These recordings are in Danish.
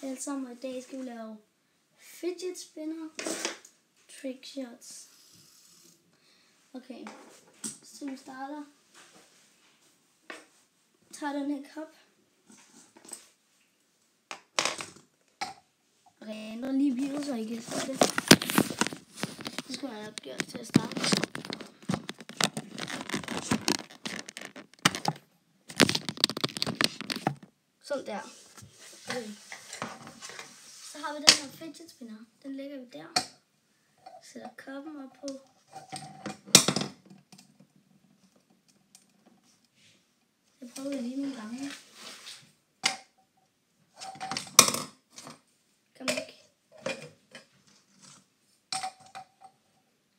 alle sammen, og i dag skal vi lave fidget spinner, trick shots. Okay, så vi starter. Tager den her kop. Okay, jeg ændrer lige videoet, så I kan se det. Det skal jeg nok gøre til at starte. Sådan der. Okay. Så har vi den her fidget spinner. Den lægger vi der. Sætter koppen op på. Jeg prøver det lige nogle gange. Kom ikke.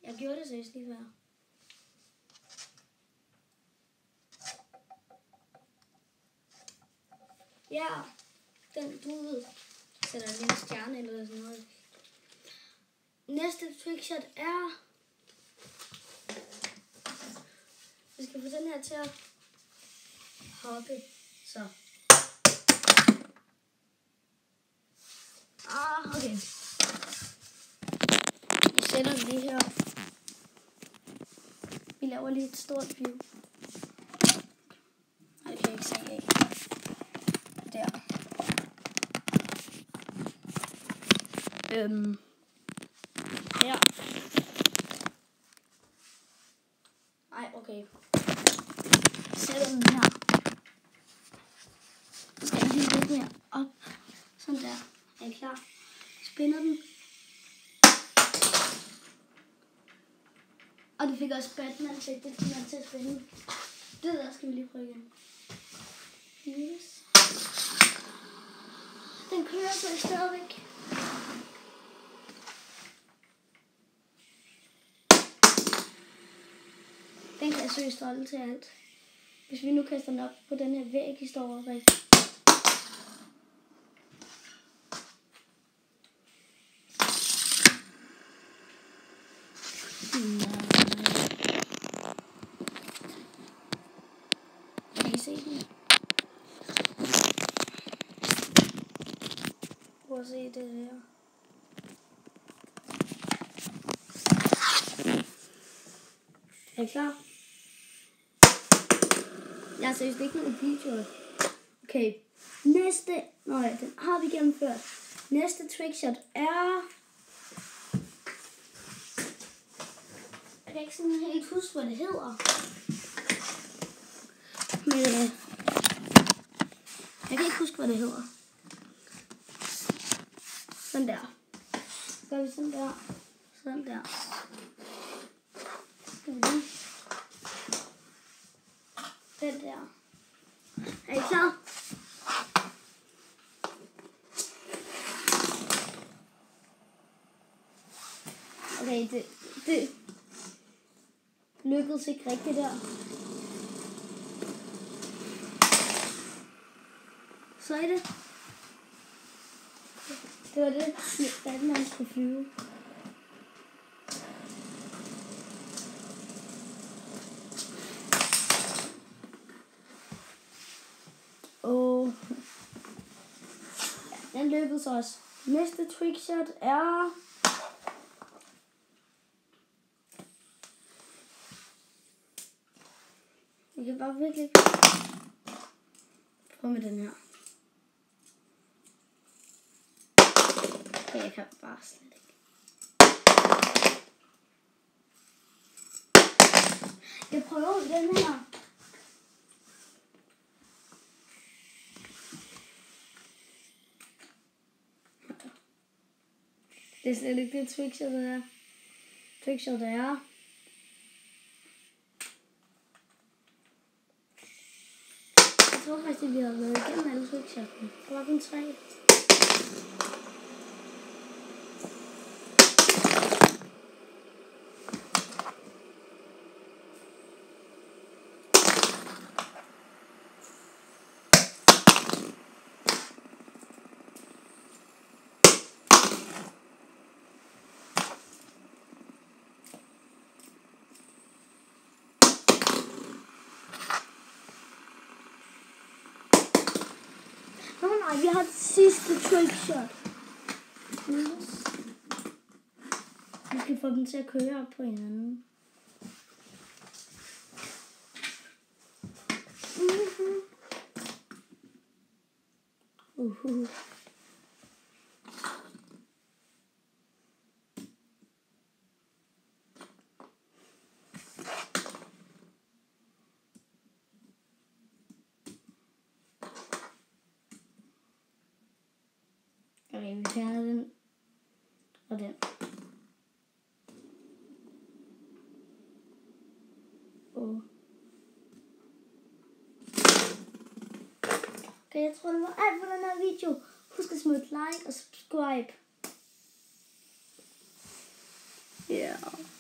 Jeg gjorde det seriøst lige før. Ja, den du ved, sætter en lille stjerne eller sådan noget. Næste trickshot er, vi skal få den her til at hoppe, så. Okay. Vi sætter den lige her. Vi laver lige et stort view. Nej, det kan jeg ikke se af. Der. Her. Ej, okay. Sætter den her. Så skal jeg lige lidt mere op. Sådan der. Er I klar? Spænder den. Og det fik også Batman-effekt. Det kommer til at spænde. Det der skal vi lige prøve igen. Yes. Den kører så stadigvæk. Den kan jeg søge stolde til alt. Hvis vi nu kaster den op på den her væg, I står over bag. Kan I se den? Prøv at se det her. Er I klar? Jeg har seriøst ikke noget video. Okay. Næste... Nej, den har vi gennemført. Næste trickshot er... Jeg kan ikke sådan helt huske, hvad det hedder. Men... Jeg kan ikke huske, hvad det hedder. Sådan der. Så gør vi sådan der. Sådan der. Den der. Er I klar? Okay, det lykkedes ikke rigtigt der. Så er det. Det var det, Batman skulle flyve. Og ja, den lykkedes også. Næste trickshot er... Jeg kan bare virkelig prøve med den her. Okay, jeg kan bare slet ikke. Jeg prøver med den her. Det er slet ikke det trickshot, der er. Trickshot, der er. Jeg tror faktisk, at vi har været igennem alle trickshottene. Der var kun 3. Nej, vi har det sidste trickshot. Yes. Vi skal få dem til at køre på hinanden. Okay, vi fjerner den. Og den. Okay, jeg tror, det var alt for den her video. Husk at smide et like og subscribe. Ja. Yeah.